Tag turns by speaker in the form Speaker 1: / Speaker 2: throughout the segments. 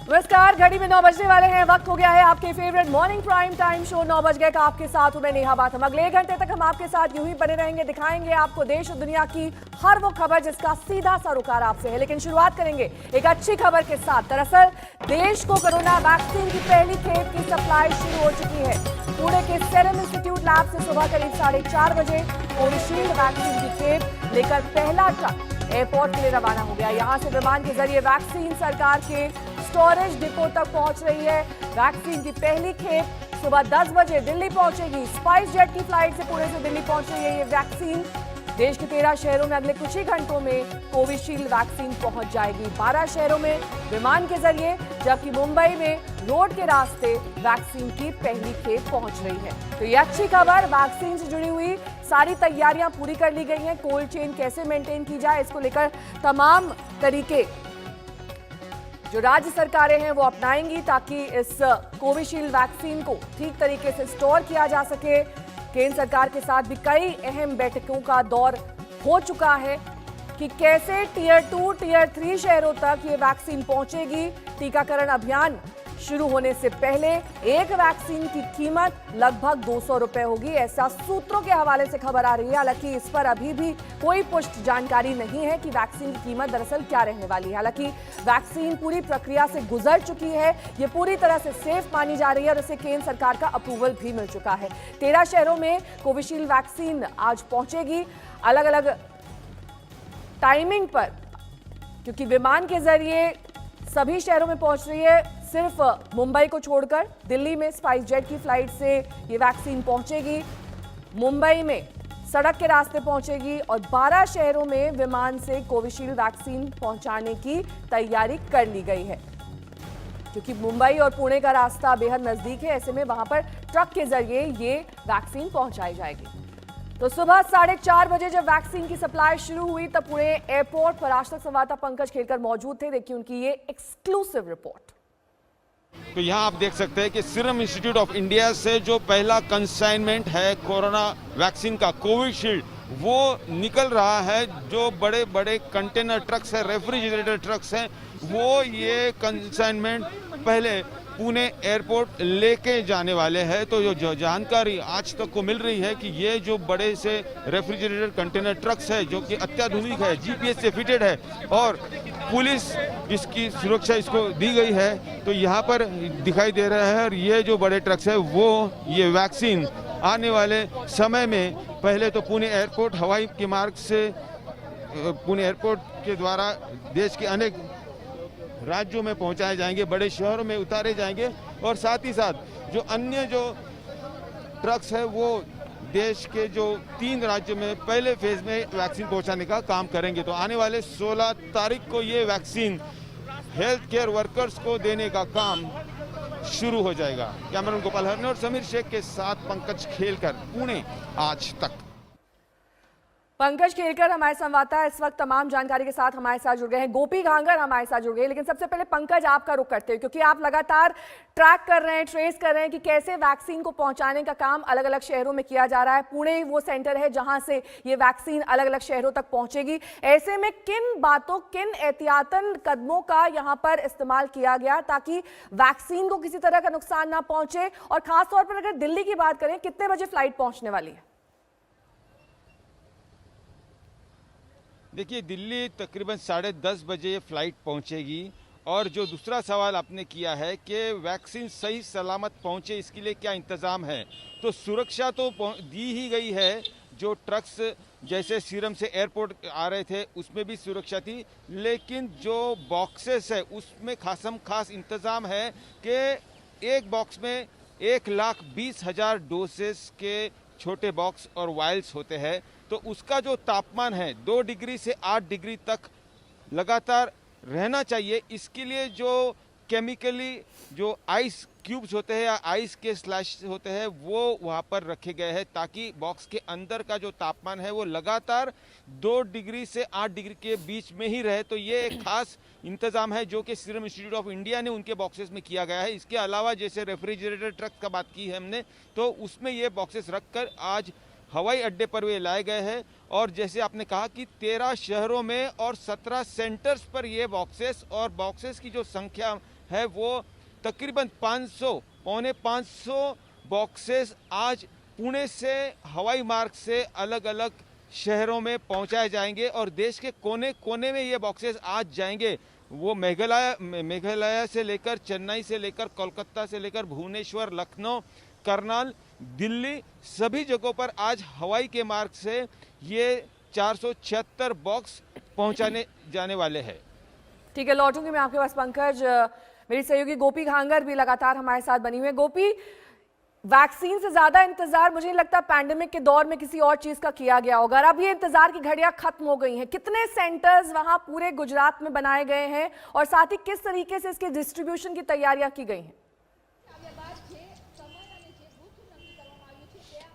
Speaker 1: नमस्कार, घड़ी में 9 बजने वाले हैं। वक्त हो गया है आपके favourite morning prime time show 9 बज गए का आपके साथ हूं मैं नेहा बाथम। अगले 1 घंटे तक हम आपके साथ यूं ही बने रहेंगे, दिखाएंगे आपको देश और दुनिया की हर वो खबर जिसका सीधा सरोकार आपसे है। लेकिन शुरुआत करेंगे एक अच्छी खबर के साथ। दरअसल देश को कोरोना वैक्सीन की पहली खेप की सप्लाई शुरू हो चुकी है। पुणे के सेरम इंस्टीट्यूट लैब से सुबह करीब 4:30 बजे कोविशील्ड वैक्सीन की खेप लेकर पहला ट्रक एयरपोर्ट के लिए रवाना हो गया। यहां से विमान के जरिए वैक्सीन सरकार के स्टोरेज डिपो तक पहुंच रही है। वैक्सीन की पहली खेप सुबह 10 बजे दिल्ली पहुंचेगी। स्पाइस जेट की फ्लाइट से पुणे से दिल्ली पहुंच रही है ये वैक्सीन। देश के 13 शहरों में अगले कुछ ही घंटों में कोविशील्ड वैक्सीन पहुंच जाएगी। 12 शहरों में विमान के जरिए, जबकि मुंबई में रोड के रास्ते वैक्सीन की पहली खेप पहुंच रही है। तो ये अच्छी खबर। वैक्सीन से जुड़ी हुई सारी तैयारियां पूरी कर ली गई हैं। कोल्ड चेन कैसे मेंटेन की जाए, इसको लेकर तमाम तरीके जो राज्य सरकारें हैं वो अपनाएंगी ताकि इस कोविशील्ड वैक्सीन को ठीक तरीके से स्टोर किया जा सके। केंद्र सरकार के साथ भी कई अहम बैठकों का दौर हो चुका है कि कैसे टियर 2, टियर 3 शहरों तक ये वैक्सीन पहुंचेगी। टीकाकरण अभियान शुरू होने से पहले एक वैक्सीन की कीमत लगभग 200 रुपए होगी, ऐसा सूत्रों के हवाले से खबर आ रही है। हालांकि इस पर अभी भी कोई पुष्ट जानकारी नहीं है कि वैक्सीन की कीमत दरअसल क्या रहने वाली है। हालांकि वैक्सीन पूरी प्रक्रिया से गुजर चुकी है, ये पूरी तरह से सेफ मानी जा रही है और इसे केंद्र सरकार का अप्रूवल भी मिल चुका है। 13 शहरों में कोविशील्ड वैक्सीन आज पहुंचेगी अलग अलग टाइमिंग पर, क्योंकि विमान के जरिए सभी शहरों में पहुंच रही है। सिर्फ मुंबई को छोड़कर दिल्ली में स्पाइस जेट की फ्लाइट से ये वैक्सीन पहुंचेगी। मुंबई में सड़क के रास्ते पहुंचेगी और 12 शहरों में विमान से कोविशील्ड वैक्सीन पहुंचाने की तैयारी कर ली गई है। क्योंकि मुंबई और पुणे का रास्ता बेहद नजदीक है, ऐसे में वहां पर ट्रक के जरिए ये वैक्सीन पहुंचाई जाएगी। तो सुबह 4:30 बजे जब वैक्सीन की सप्लाई शुरू हुई तब पुणे एयरपोर्ट पर आज तक संवाददाता पंकज खेलकर मौजूद थे। देखिए उनकी ये एक्सक्लूसिव रिपोर्ट।
Speaker 2: तो यहाँ आप देख सकते हैं कि सीरम इंस्टीट्यूट ऑफ इंडिया से जो पहला कंसाइनमेंट है कोरोना वैक्सीन का कोविशील्ड, वो निकल रहा है। जो बड़े बड़े कंटेनर ट्रक्स हैं, रेफ्रिजरेटर ट्रक्स हैं, वो ये कंसाइनमेंट पहले पुणे एयरपोर्ट लेके जाने वाले हैं। तो जो जानकारी आज तक को मिल रही है कि ये जो बड़े से रेफ्रिजरेटर कंटेनर ट्रक्स है जो कि अत्याधुनिक है, जीपीएस से फिटेड है और पुलिस इसकी सुरक्षा इसको दी गई है, तो यहाँ पर दिखाई दे रहा है। और ये जो बड़े ट्रक्स है वो ये वैक्सीन आने वाले समय में पहले तो पुणे एयरपोर्ट हवाई के मार्ग से पुणे एयरपोर्ट के द्वारा देश के अनेक राज्यों में पहुंचाए जाएंगे, बड़े शहरों में उतारे जाएंगे और साथ ही साथ जो अन्य जो ट्रक्स है वो देश के जो 3 राज्यों में पहले फेज में वैक्सीन पहुंचाने का काम करेंगे। तो आने वाले 16 तारीख को ये वैक्सीन हेल्थ केयर वर्कर्स को देने का काम शुरू हो जाएगा। कैमरामैन गोपाल हरने और समीर शेख के साथ पंकज खेलकर, पुणे आज तक।
Speaker 1: पंकज खेलकर हमारे संवाददाता इस वक्त तमाम जानकारी के साथ हमारे साथ जुड़ गए हैं। गोपी घांगर हमारे साथ जुड़ गए हैं। लेकिन सबसे पहले पंकज आपका रुख करते हैं, क्योंकि आप लगातार ट्रैक कर रहे हैं, ट्रेस कर रहे हैं कि कैसे वैक्सीन को पहुंचाने का काम अलग अलग शहरों में किया जा रहा है। पुणे वो सेंटर है जहां से ये वैक्सीन अलग अलग शहरों तक पहुंचेगी। ऐसे में किन बातों, किन एहतियातन कदमों का यहां पर इस्तेमाल किया गया ताकि वैक्सीन को किसी तरह का नुकसान ना पहुंचे? और खासतौर पर अगर दिल्ली की बात करें, कितने बजे फ्लाइट पहुंचने वाली है?
Speaker 2: देखिए, दिल्ली तकरीबन 10:30 बजे ये फ्लाइट पहुंचेगी। और जो दूसरा सवाल आपने किया है कि वैक्सीन सही सलामत पहुंचे, इसके लिए क्या इंतज़ाम है, तो सुरक्षा तो दी ही गई है। जो ट्रक्स जैसे सीरम से एयरपोर्ट आ रहे थे उसमें भी सुरक्षा थी, लेकिन जो बॉक्सेस है उसमें खास इंतज़ाम है कि एक बॉक्स में 1,20,000 डोसेस के छोटे बॉक्स और वायल्स होते हैं। तो उसका जो तापमान है 2 डिग्री से 8 डिग्री तक लगातार रहना चाहिए। इसके लिए जो केमिकली जो आइस क्यूब्स होते हैं या आइस के स्लैश होते हैं वो वहाँ पर रखे गए हैं ताकि बॉक्स के अंदर का जो तापमान है वो लगातार 2 डिग्री से 8 डिग्री के बीच में ही रहे। तो ये एक खास इंतजाम है जो कि सीरम इंस्टीट्यूट ऑफ इंडिया ने उनके बॉक्सेस में किया गया है। इसके अलावा जैसे रेफ्रिजरेटर ट्रक का बात की है हमने, तो उसमें ये बॉक्सेस रखकर आज हवाई अड्डे पर वे लाए गए हैं। और जैसे आपने कहा कि 13 शहरों में और 17 सेंटर्स पर ये बॉक्सेस की जो संख्या है वो तकरीबन 500 पौने 500 बॉक्सेस आज पुणे से हवाई मार्ग से अलग अलग शहरों में पहुंचाए जाएंगे और देश के कोने कोने में ये बॉक्सेस आज जाएंगे। वो मेघालय से लेकर चेन्नई से लेकर कोलकाता से लेकर भुवनेश्वर, लखनऊ, करनाल, दिल्ली सभी जगहों पर आज हवाई के मार्ग से ये 476 बॉक्स पहुंचाने जाने वाले हैं।
Speaker 1: ठीक है, लौटूंगी मैं आपके पास पंकज। मेरी सहयोगी गोपी घांगर भी लगातार हमारे साथ बनी हुई है। गोपी, वैक्सीन से ज्यादा इंतजार मुझे नहीं लगता पैंडेमिक के दौर में किसी और चीज का किया गया होगा। अब ये इंतजार की घड़ियां खत्म हो गई हैं। कितने सेंटर्स वहां पूरे गुजरात में बनाए गए हैं और साथ ही किस तरीके से इसके डिस्ट्रीब्यूशन की तैयारियां की गई हैं?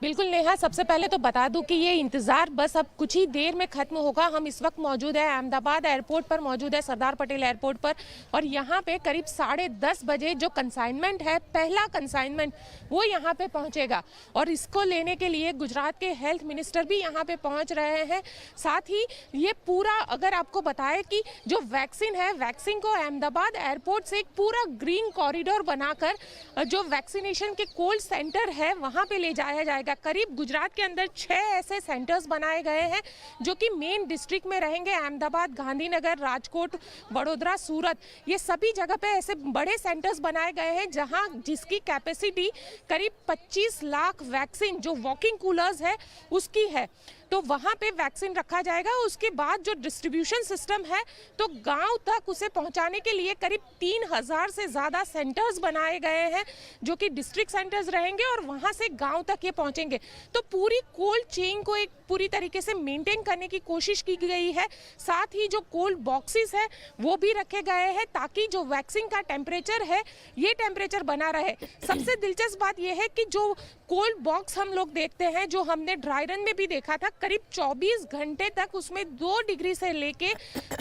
Speaker 3: बिल्कुल नेहा, सबसे पहले तो बता दूं कि ये इंतजार बस अब कुछ ही देर में खत्म होगा। हम इस वक्त मौजूद है अहमदाबाद एयरपोर्ट पर, मौजूद है सरदार पटेल एयरपोर्ट पर और यहाँ पे करीब 10:30 बजे जो कंसाइनमेंट है, पहला कंसाइनमेंट वो यहाँ पे पहुँचेगा और इसको लेने के लिए गुजरात के हेल्थ मिनिस्टर भी यहाँ पे पहुँच रहे हैं। साथ ही ये पूरा अगर आपको बताए कि जो वैक्सीन है, वैक्सीन को अहमदाबाद एयरपोर्ट से एक पूरा ग्रीन कॉरिडोर बनाकर जो वैक्सीनेशन के कोल्ड सेंटर है वहाँ पे ले जाया जाएगा। करीब गुजरात के अंदर 6 ऐसे सेंटर्स बनाए गए हैं जो कि मेन डिस्ट्रिक्ट में रहेंगे। अहमदाबाद, गांधीनगर, राजकोट, वडोदरा, सूरत, ये सभी जगह पे ऐसे बड़े सेंटर्स बनाए गए हैं जहां जिसकी कैपेसिटी करीब 25 लाख वैक्सीन जो वॉकिंग कूलर्स है उसकी है। तो वहाँ पे वैक्सीन रखा जाएगा। उसके बाद जो डिस्ट्रीब्यूशन सिस्टम है तो गांव तक उसे पहुंचाने के लिए करीब 3000 से ज़्यादा सेंटर्स बनाए गए हैं जो कि डिस्ट्रिक्ट सेंटर्स रहेंगे और वहाँ से गांव तक ये पहुंचेंगे। तो पूरी कोल्ड चेन को एक पूरी तरीके से मेंटेन करने की कोशिश की गई है। साथ ही जो कोल्ड बॉक्सेस है वो भी रखे गए हैं ताकि जो वैक्सीन का टेम्परेचर है ये टेम्परेचर बना रहे। सबसे दिलचस्प बात यह है कि जो कोल्ड बॉक्स हम लोग देखते हैं, जो हमने ड्राई रन में भी देखा था, करीब 24 घंटे तक उसमें 2 डिग्री से लेके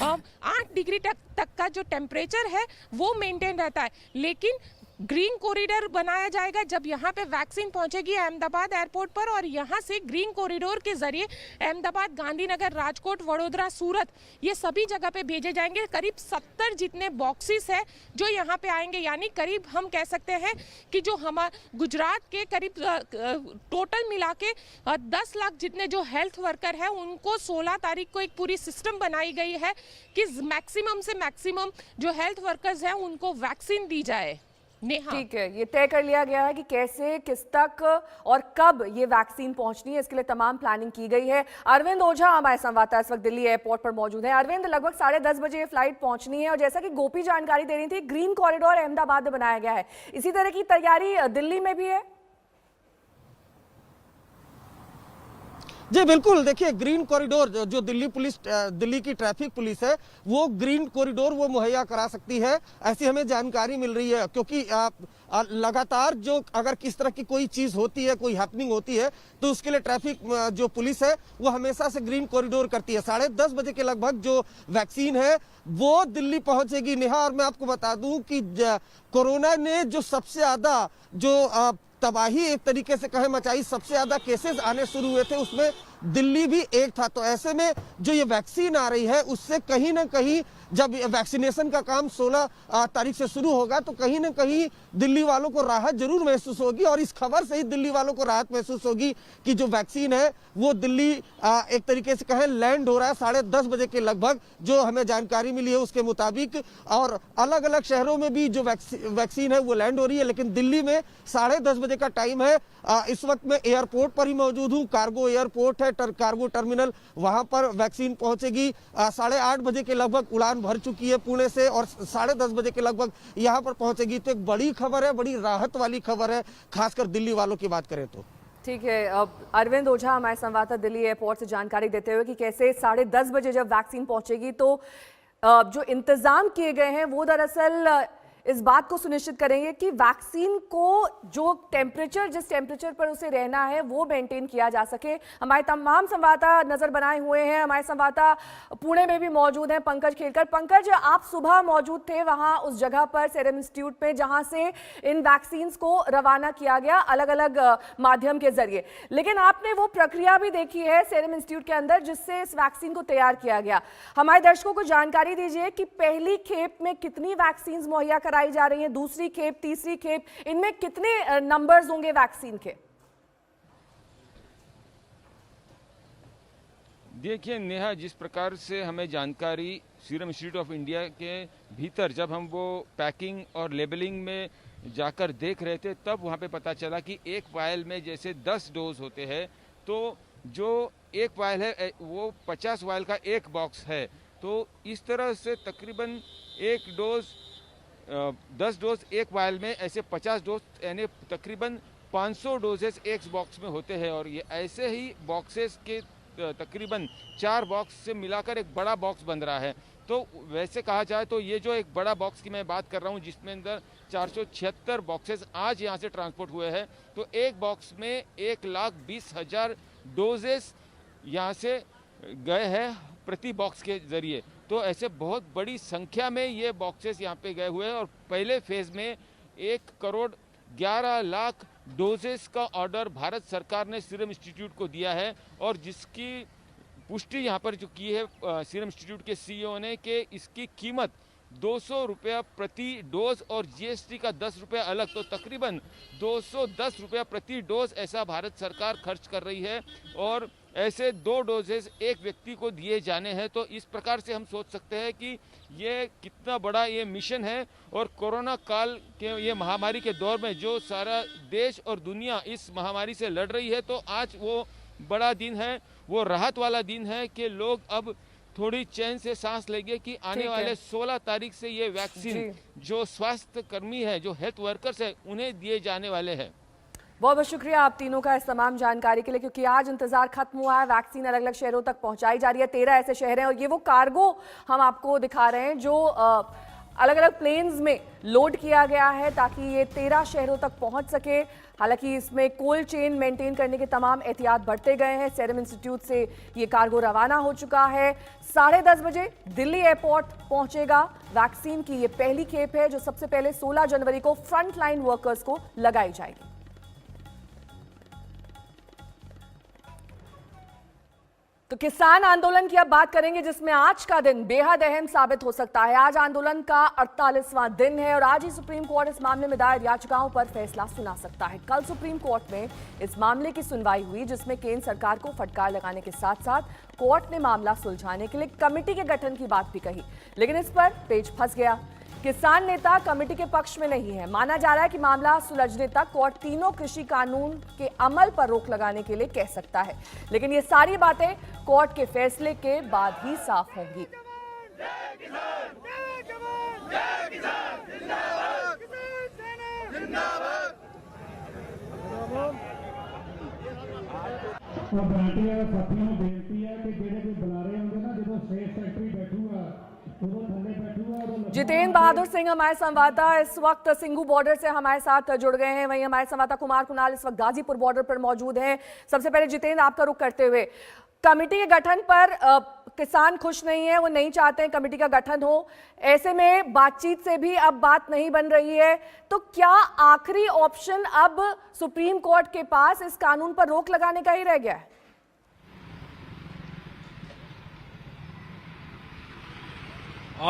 Speaker 3: 8 डिग्री तक का जो टेम्परेचर है वो मेंटेन रहता है। लेकिन ग्रीन कॉरिडोर बनाया जाएगा जब यहाँ पे वैक्सीन पहुंचेगी अहमदाबाद एयरपोर्ट पर और यहाँ से ग्रीन कॉरिडोर के जरिए अहमदाबाद, गांधीनगर, राजकोट, वडोदरा, सूरत ये सभी जगह पे भेजे जाएंगे। करीब 70 जितने बॉक्सेस है जो यहाँ पे आएंगे, यानी करीब हम कह सकते हैं कि जो हमारे गुजरात के करीब टोटल मिला के 10 लाख जितने जो हेल्थ वर्कर है उनको 16 तारीख को एक पूरी सिस्टम बनाई गई है कि मैक्सिमम से मैक्सिमम जो हेल्थ वर्कर्स हैं उनको वैक्सीन दी जाए।
Speaker 1: ठीक है, ये तय कर लिया गया है कि कैसे, किस तक और कब ये वैक्सीन पहुंचनी है, इसके लिए तमाम प्लानिंग की गई है। अरविंद ओझा हमारे संवाददाता इस वक्त दिल्ली एयरपोर्ट पर मौजूद है। अरविंद, लगभग 10:30 बजे ये फ्लाइट पहुंचनी है और जैसा कि गोपी जानकारी दे रही थी, ग्रीन कॉरिडोर अहमदाबाद में बनाया गया है, इसी तरह की तैयारी दिल्ली में भी है?
Speaker 4: जी बिल्कुल, देखिए ग्रीन कॉरिडोर जो दिल्ली की ट्रैफिक पुलिस है वो ग्रीन कॉरिडोर वो मुहैया करा सकती है, ऐसी हमें जानकारी मिल रही है। क्योंकि लगातार जो अगर किस तरह की कोई चीज होती है, कोई हैपनिंग होती है तो उसके लिए ट्रैफिक जो पुलिस है वो हमेशा से ग्रीन कॉरिडोर करती है। 10:30 बजे के लगभग जो वैक्सीन है वो दिल्ली पहुंचेगी नेहा। और मैं आपको बता दूं कि कोरोना ने जो सबसे ज्यादा जो तबाही एक तरीके से कहे मचाई, सबसे ज्यादा केसेस आने शुरू हुए थे उसमें दिल्ली भी एक था। तो ऐसे में जो ये वैक्सीन आ रही है उससे कहीं ना कहीं जब वैक्सीनेशन का काम 16 तारीख से शुरू होगा तो कहीं ना कहीं दिल्ली वालों को राहत जरूर महसूस होगी और इस खबर से ही दिल्ली वालों को राहत महसूस होगी कि जो वैक्सीन है वो दिल्ली एक तरीके से कहें लैंड हो रहा है 10:30 बजे के लगभग, जो हमें जानकारी मिली है उसके मुताबिक। और अलग अलग शहरों में भी जो वैक्सीन है वो लैंड हो रही है, लेकिन दिल्ली में 10:30 बजे का टाइम है। इस वक्त मैं एयरपोर्ट पर ही मौजूद हूँ, कार्गो एयरपोर्ट है, कार्गो टर्मिनल, वहां पर वैक्सीन पहुंचेगी। 8:30 बजे के लगभग उड़ान भर चुकी है पुणे से और 10:30 बजे के लगभग यहां पर पहुंचेगी। तो एक बड़ी खबर है, बड़ी राहत वाली खबर है, खासकर दिल्ली वालों की बात करें तो।
Speaker 1: ठीक है, अब अरविंद ओझा हमारे संवाददाता दिल्ली एयरपोर्ट से जानकारी देते हुए कि कैसे 10:30 बजे जब वैक्सीन पहुंचेगी तो जो इंतजाम किए गए हैं वो दरअसल इस बात को सुनिश्चित करेंगे कि वैक्सीन को जो टेम्परेचर, जिस टेम्परेचर पर उसे रहना है वो मेंटेन किया जा सके। हमारे तमाम संवाददाता नजर बनाए हुए हैं, हमारे संवाददाता पुणे में भी मौजूद हैं, पंकज खेलकर। पंकज, आप सुबह मौजूद थे वहां उस जगह पर सीरम इंस्टीट्यूट में जहां से इन वैक्सीन को रवाना किया गया अलग अलग माध्यम के जरिए, लेकिन आपने वो प्रक्रिया भी देखी है सीरम इंस्टीट्यूट के अंदर जिससे इस वैक्सीन को तैयार किया गया। हमारे दर्शकों को जानकारी दीजिए कि पहली खेप में कितनी वैक्सीन मुहैया कराई जा रही है, दूसरी खेप, तीसरी खेप, इनमें कितने नंबर्स होंगे वैक्सीन के?
Speaker 2: देखिए नेहा, जिस प्रकार से हमें जानकारी सीरम इंस्टीट्यूट ऑफ इंडिया के भीतर जब हम वो पैकिंग और लेबलिंग में जाकर देख रहे थे, तब वहाँ पे पता चला कि एक वायल में जैसे 10 डोज होते हैं, तो जो एक वायल है वो 50 वायल का एक बॉक्स है। तो इस तरह से तकरीबन एक डोज 10 डोज एक वायल में, ऐसे 50 डोज यानी तकरीबन 500 डोजेस एक बॉक्स में होते हैं। और ये ऐसे ही बॉक्सेस के तकरीबन 4 बॉक्स से मिलाकर एक बड़ा बॉक्स बन रहा है। तो वैसे कहा जाए तो ये जो एक बड़ा बॉक्स की मैं बात कर रहा हूँ, जिसमें अंदर 476 बॉक्सेस आज यहाँ से ट्रांसपोर्ट हुए हैं, तो एक बॉक्स में 1,20,000 डोजेस यहाँ से गए हैं प्रति बॉक्स के जरिए। तो ऐसे बहुत बड़ी संख्या में ये बॉक्सेस यहाँ पे गए हुए हैं। और पहले फेज में 1,11 लाख डोजेस का ऑर्डर भारत सरकार ने सीरम इंस्टीट्यूट को दिया है, और जिसकी पुष्टि यहाँ पर जो की है सीरम इंस्टीट्यूट के सीईओ ने, कि इसकी कीमत 200 रुपया प्रति डोज और जीएसटी का 10 रुपया अलग, तो तकरीबन 210 रुपया प्रति डोज ऐसा भारत सरकार खर्च कर रही है। और ऐसे 2 डोजेस एक व्यक्ति को दिए जाने हैं। तो इस प्रकार से हम सोच सकते हैं कि ये कितना बड़ा ये मिशन है। और कोरोना काल के ये महामारी के दौर में जो सारा देश और दुनिया इस महामारी से लड़ रही है, तो आज वो बड़ा दिन है, वो राहत वाला दिन है कि लोग अब थोड़ी चैन से सांस लेंगे कि आने वाले 16 तारीख से ये वैक्सीन जो स्वास्थ्य कर्मी है, जो हेल्थ वर्कर्स है, उन्हें दिए जाने वाले हैं।
Speaker 1: बहुत बहुत शुक्रिया आप तीनों का इस तमाम जानकारी के लिए, क्योंकि आज इंतजार खत्म हुआ है, वैक्सीन अलग अलग शहरों तक पहुंचाई जा रही है। 13 ऐसे शहर हैं और ये वो कार्गो हम आपको दिखा रहे हैं जो अलग अलग प्लेन्स में लोड किया गया है ताकि ये 13 शहरों तक पहुंच सके। हालांकि इसमें कोल्ड चेन मेंटेन करने के तमाम एहतियात बढ़ते गए हैं। सीरम इंस्टीट्यूट से ये कार्गो रवाना हो चुका है। 10:30 बजे दिल्ली एयरपोर्ट पहुंचेगा। वैक्सीन की ये पहली खेप है जो सबसे पहले 16 जनवरी को फ्रंट लाइन वर्कर्स को लगाई जाएगी। तो किसान आंदोलन की अब बात करेंगे, जिसमें आज का दिन बेहद अहम साबित हो सकता है। आज आंदोलन का 48वां दिन है और आज ही सुप्रीम कोर्ट इस मामले में दायर याचिकाओं पर फैसला सुना सकता है। कल सुप्रीम कोर्ट में इस मामले की सुनवाई हुई, जिसमें केंद्र सरकार को फटकार लगाने के साथ साथ कोर्ट ने मामला सुलझाने के लिए कमेटी के गठन की बात भी कही, लेकिन इस पर पेच फंस गया। किसान नेता कमेटी के पक्ष में नहीं है। माना जा रहा है कि मामला सुलझने तक कोर्ट तीनों कृषि कानून के अमल पर रोक लगाने के लिए कह सकता है, लेकिन ये सारी बातें कोर्ट के फैसले के बाद ही साफ होंगी। जितेंद्र बहादुर सिंह हमारे संवाददाता इस वक्त सिंघू बॉर्डर से हमारे साथ जुड़ गए हैं। वहीं हमारे संवाददाता कुमार कुणाल इस वक्त गाजीपुर बॉर्डर पर मौजूद हैं। सबसे पहले जितेंद्र, आपका रुख करते हुए, कमेटी के गठन पर किसान खुश नहीं है, वो नहीं चाहते हैं कमेटी का गठन हो। ऐसे में बातचीत से भी अब बात नहीं बन रही है, तो क्या आखिरी ऑप्शन अब सुप्रीम कोर्ट के पास इस कानून पर रोक लगाने का ही रह गया है?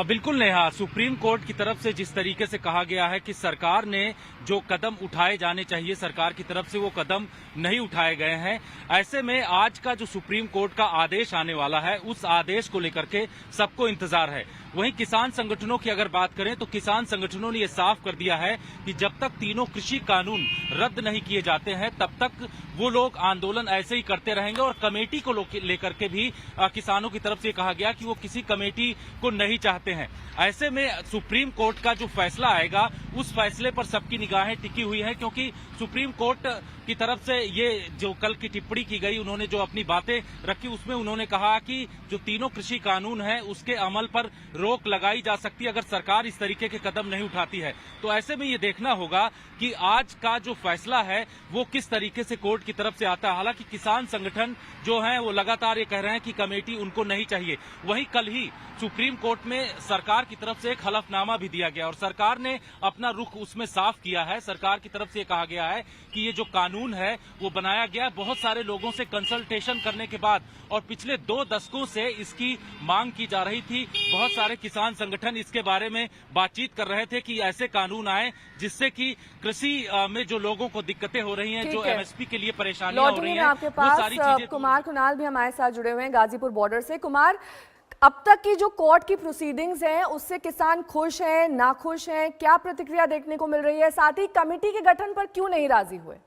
Speaker 5: बिल्कुल नेहा, सुप्रीम कोर्ट की तरफ से जिस तरीके से कहा गया है कि सरकार ने जो कदम उठाए जाने चाहिए सरकार की तरफ से वो कदम नहीं उठाए गए हैं, ऐसे में आज का जो सुप्रीम कोर्ट का आदेश आने वाला है उस आदेश को लेकर के सबको इंतजार है। वहीं किसान संगठनों की अगर बात करें तो किसान संगठनों ने ये साफ कर दिया है कि जब तक तीनों कृषि कानून रद्द नहीं किए जाते हैं तब तक वो लोग आंदोलन ऐसे ही करते रहेंगे। और कमेटी को लेकर के भी किसानों की तरफ से कहा गया कि वो किसी कमेटी को नहीं चाहते हैं। ऐसे में सुप्रीम कोर्ट का जो फैसला आएगा उस फैसले पर सबकी निगाहें टिकी हुई है, क्योंकि सुप्रीम कोर्ट की तरफ से ये जो कल की टिप्पणी की गई, उन्होंने जो अपनी बातें रखी उसमें उन्होंने कहा कि जो तीनों कृषि कानून है उसके अमल पर रोक लगाई जा सकती है अगर सरकार इस तरीके के कदम नहीं उठाती है। तो ऐसे में ये देखना होगा कि आज का जो फैसला है वो किस तरीके से कोर्ट की तरफ से आता है। हालांकि किसान संगठन जो है वो लगातार ये कह रहे हैं कि कमेटी उनको नहीं चाहिए। वहीं कल ही सुप्रीम कोर्ट में सरकार की तरफ से एक हलफनामा भी दिया गया और सरकार ने अपना रुख उसमें साफ किया है। सरकार की तरफ से कहा गया है कि ये जो कानून है वो बनाया गया बहुत सारे लोगों से कंसल्टेशन करने के बाद, और पिछले 2 दशकों से इसकी मांग की जा रही थी। बहुत सारे सारे किसान संगठन इसके बारे में बातचीत कर रहे थे कि ऐसे कानून आए जिससे कि कृषि में जो लोगों को दिक्कतें हो रही हैं, जो एमएसपी के लिए परेशानियां हो रही हैं,
Speaker 1: आपके
Speaker 5: वो
Speaker 1: पास
Speaker 5: सारी चीजें।
Speaker 1: कुमार कुणाल भी हमारे साथ जुड़े हुए हैं गाजीपुर बॉर्डर से। कुमार, अब तक की जो कोर्ट की प्रोसीडिंग्स हैं उससे किसान खुश हैं, नाखुश हैं, क्या प्रतिक्रिया देखने को मिल रही है? साथ ही कमेटी के गठन पर क्यों नहीं राजी हुए?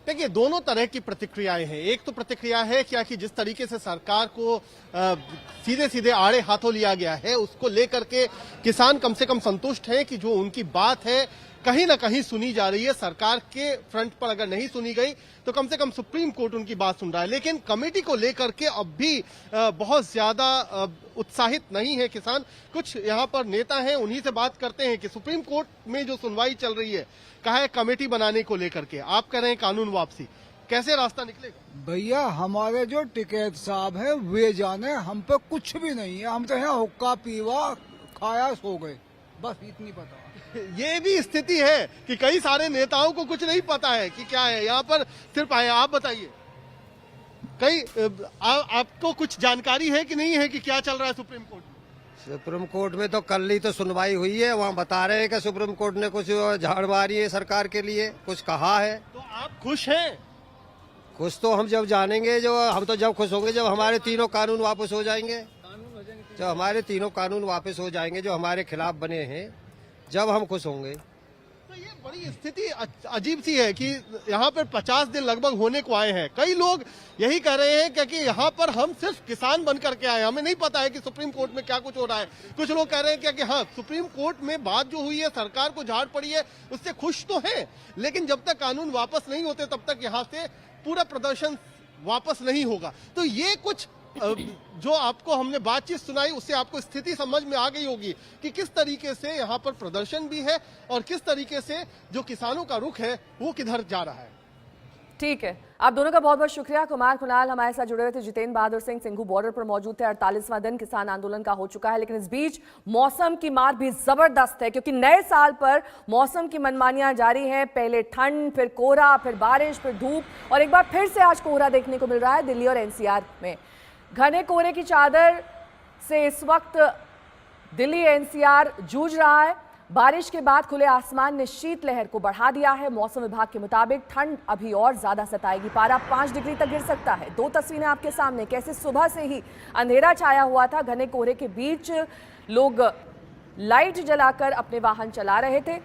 Speaker 6: देखिए, दोनों तरह की प्रतिक्रियाएं हैं। एक तो प्रतिक्रिया है क्या कि जिस तरीके से सरकार को सीधे सीधे आड़े हाथों लिया गया है, उसको लेकर के किसान कम से कम संतुष्ट हैं कि जो उनकी बात है कहीं ना कहीं सुनी जा रही है। सरकार के फ्रंट पर अगर नहीं सुनी गई तो कम से कम सुप्रीम कोर्ट उनकी बात सुन रहा है। लेकिन कमेटी को लेकर के अब भी बहुत ज्यादा उत्साहित नहीं है किसान। कुछ यहाँ पर नेता हैं, उन्हीं से बात करते हैं कि सुप्रीम कोर्ट में जो सुनवाई चल रही है, कहा है कमेटी बनाने को लेकर के, आप कह रहे हैं कानून वापसी, कैसे रास्ता निकलेगा?
Speaker 7: भैया, हमारे जो टिकैत साहब है वे जाने, हम पे कुछ भी नहीं है। हम तो यहाँ हुक्का पीवा खाया सो गए, बस इतनी पता।
Speaker 6: ये भी स्थिति है कि कई सारे नेताओं को कुछ नहीं पता है कि क्या है यहाँ पर। सिर्फ आए, आप बताइए, आपको कुछ जानकारी है कि नहीं है कि क्या चल रहा है सुप्रीम कोर्ट में?
Speaker 8: सुप्रीम कोर्ट में तो कल ही तो सुनवाई हुई है, वहाँ बता रहे हैं कि सुप्रीम कोर्ट ने कुछ झाड़ मारी है सरकार के लिए, कुछ कहा है।
Speaker 6: तो आप खुश हैं?
Speaker 8: खुश तो हम जब जानेंगे, हम तो जब खुश होंगे जब हमारे तीनों कानून वापस हो जाएंगे। जब हमारे तीनों कानून वापस हो जाएंगे जो हमारे खिलाफ बने हैं, जब हम खुश होंगे।
Speaker 6: तो ये बड़ी स्थिति अजीब सी है कि यहाँ पर 50 दिन लगभग होने को आए हैं। कई लोग यही कह रहे हैं कि यहाँ पर हम सिर्फ किसान बन करके आए, हमें नहीं पता है कि सुप्रीम कोर्ट में क्या कुछ हो रहा है। कुछ लोग कह रहे हैं कि हाँ, सुप्रीम कोर्ट में बात जो हुई है, सरकार को झाड़ पड़ी है, उससे खुश तो हैं, लेकिन जब तक कानून वापस नहीं होते तब तक यहाँ से पूरा प्रदर्शन वापस नहीं होगा। तो ये कुछ जो आपको हमने बातचीत सुनाई उससे आपको स्थिति समझ में आ गई होगी कि किस तरीके से यहाँ पर प्रदर्शन भी है और किस तरीके से जो किसानों का रुख है वो किधर जा रहा है।
Speaker 1: ठीक है, आप दोनों का बहुत बहुत शुक्रिया। कुमार कुणाल हमारे साथ जुड़े हुए थे। जितेंद्र बहादुर सिंह सिंघू बॉर्डर पर मौजूद थे। 48वां दिन किसान आंदोलन का हो चुका है, लेकिन इस बीच मौसम की मार भी जबरदस्त है, क्योंकि नए साल पर मौसम की मनमानियां जारी हैं। पहले ठंड, फिर कोहरा, फिर बारिश, फिर धूप, और एक बार फिर से आज कोहरा देखने को मिल रहा है दिल्ली और एनसीआर में। घने कोहरे की चादर से इस वक्त दिल्ली एनसीआर जूझ रहा है। बारिश के बाद खुले आसमान ने शीतलहर को बढ़ा दिया है। मौसम विभाग के मुताबिक ठंड अभी और ज्यादा सताएगी। पारा 5 डिग्री तक गिर सकता है। 2 तस्वीरें आपके सामने, कैसे सुबह से ही अंधेरा छाया हुआ था। घने कोहरे के बीच लोग लाइट जलाकर अपने वाहन चला रहे थे।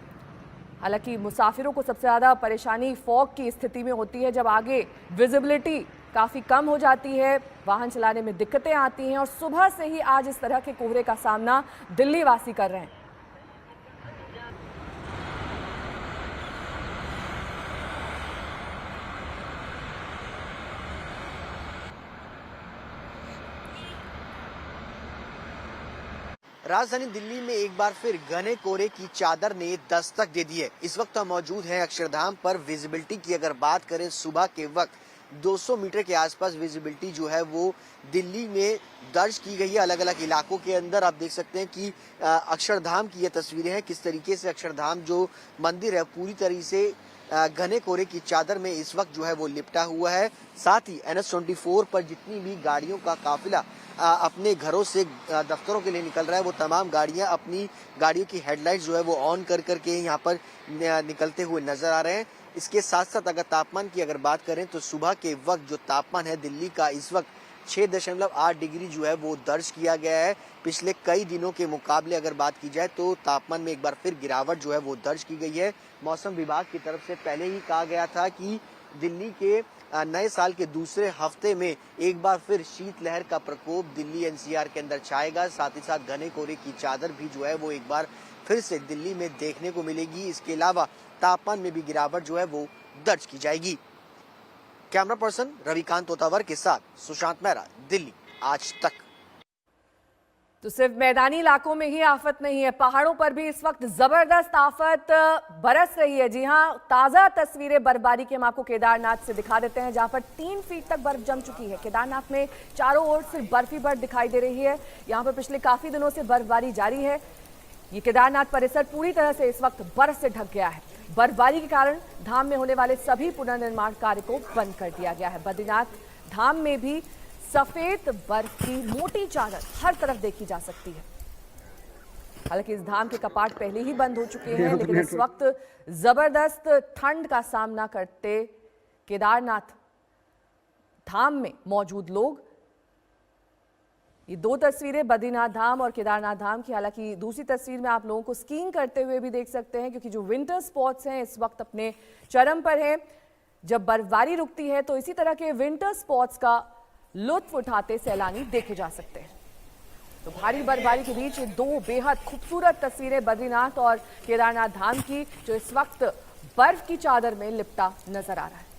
Speaker 1: हालांकि मुसाफिरों को सबसे ज्यादा परेशानी फॉग की स्थिति में होती है, जब आगे विजिबिलिटी काफी कम हो जाती है, वाहन चलाने में दिक्कतें आती हैं। और सुबह से ही आज इस तरह के कोहरे का सामना दिल्ली वासी कर रहे हैं।
Speaker 9: राजधानी दिल्ली में एक बार फिर घने कोहरे की चादर ने दस्तक दे दी है। इस वक्त हम मौजूद हैं अक्षरधाम पर। विजिबिलिटी की अगर बात करें, सुबह के वक्त 200 मीटर के आसपास विजिबिलिटी जो है वो दिल्ली में दर्ज की गई है। अलग अलग इलाकों के अंदर आप देख सकते हैं कि अक्षरधाम की ये तस्वीरें हैं, किस तरीके से अक्षरधाम जो मंदिर है पूरी तरह से घने कोहरे की चादर में इस वक्त जो है वो लिपटा हुआ है। साथ ही NH-24 पर जितनी भी गाड़ियों का काफिला अपने घरों से दफ्तरों के लिए निकल रहा है, वो तमाम गाड़ियां अपनी गाड़ियों की हेडलाइट जो है वो ऑन कर करके यहाँ पर निकलते हुए नजर आ रहे हैं। इसके साथ साथ अगर तापमान की अगर बात करें तो सुबह के वक्त जो तापमान है दिल्ली का इस वक्त 6.8 डिग्री जो है वो दर्ज किया गया है। पिछले कई दिनों के मुकाबले अगर बात की जाए तो तापमान में एक बार फिर गिरावट जो है वो दर्ज की गई है। मौसम विभाग की तरफ से पहले ही कहा गया था कि दिल्ली के नए साल के दूसरे हफ्ते में एक बार फिर शीतलहर का प्रकोप दिल्ली NCR के अंदर छाएगा। साथ ही साथ घने कोहरे की चादर भी जो है वो एक बार फिर से दिल्ली में देखने को मिलेगी। इसके अलावा तापमान में भी गिरावट जो है वो दर्ज की जाएगी। कैमरा पर्सन रविकांत तोतावर के साथ सुशांत मेहरा, दिल्ली आज तक।
Speaker 1: तो सिर्फ मैदानी इलाकों में ही आफत नहीं है, पहाड़ों पर भी इस वक्त जबरदस्त आफत बरस रही है। जी हां, ताजा तस्वीरें बर्फबारी की हम आपको केदारनाथ से दिखा देते हैं, जहां पर 3 फीट तक बर्फ जम चुकी है। केदारनाथ में चारों ओर सिर्फ बर्फ ही बर्फ दिखाई दे रही है। यहां पर पिछले काफी दिनों से बर्फबारी जारी है। ये केदारनाथ परिसर पूरी तरह से इस वक्त बर्फ से ढक गया है। बर्फबारी के कारण धाम में होने वाले सभी पुनर्निर्माण कार्य को बंद कर दिया गया है। बद्रीनाथ धाम में भी सफेद बर्फ की मोटी चादर हर तरफ देखी जा सकती है। हालांकि इस धाम के कपाट पहले ही बंद हो चुके हैं, लेकिन इस वक्त जबरदस्त ठंड का सामना करते केदारनाथ धाम में मौजूद लोग, ये दो तस्वीरें बद्रीनाथ धाम और केदारनाथ धाम की। हालांकि दूसरी तस्वीर में आप लोगों को स्कीइंग करते हुए भी देख सकते हैं, क्योंकि जो विंटर स्पॉट्स हैं इस वक्त अपने चरम पर हैं। जब बर्फबारी रुकती है तो इसी तरह के विंटर स्पॉट्स का लुत्फ उठाते सैलानी देखे जा सकते हैं। तो भारी बर्फबारी के बीच दो बेहद खूबसूरत तस्वीरें बद्रीनाथ और केदारनाथ धाम की, जो इस वक्त बर्फ की चादर में लिपटा नजर आ रहा है।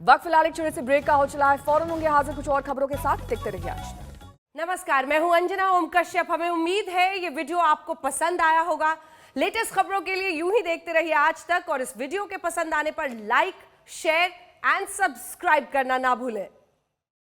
Speaker 1: वक्त फिलहाल एक छोटे से ब्रेक का हो चला है, फौरन होंगे हाजिर कुछ और खबरों के साथ। देखते रहिए आज तक।
Speaker 10: नमस्कार, मैं हूं अंजना ओम कश्यप। हमें उम्मीद है ये वीडियो आपको पसंद आया होगा। लेटेस्ट खबरों के लिए यूं ही देखते रहिए आज तक, और इस वीडियो के पसंद आने पर लाइक, शेयर एंड सब्सक्राइब करना ना भूलें।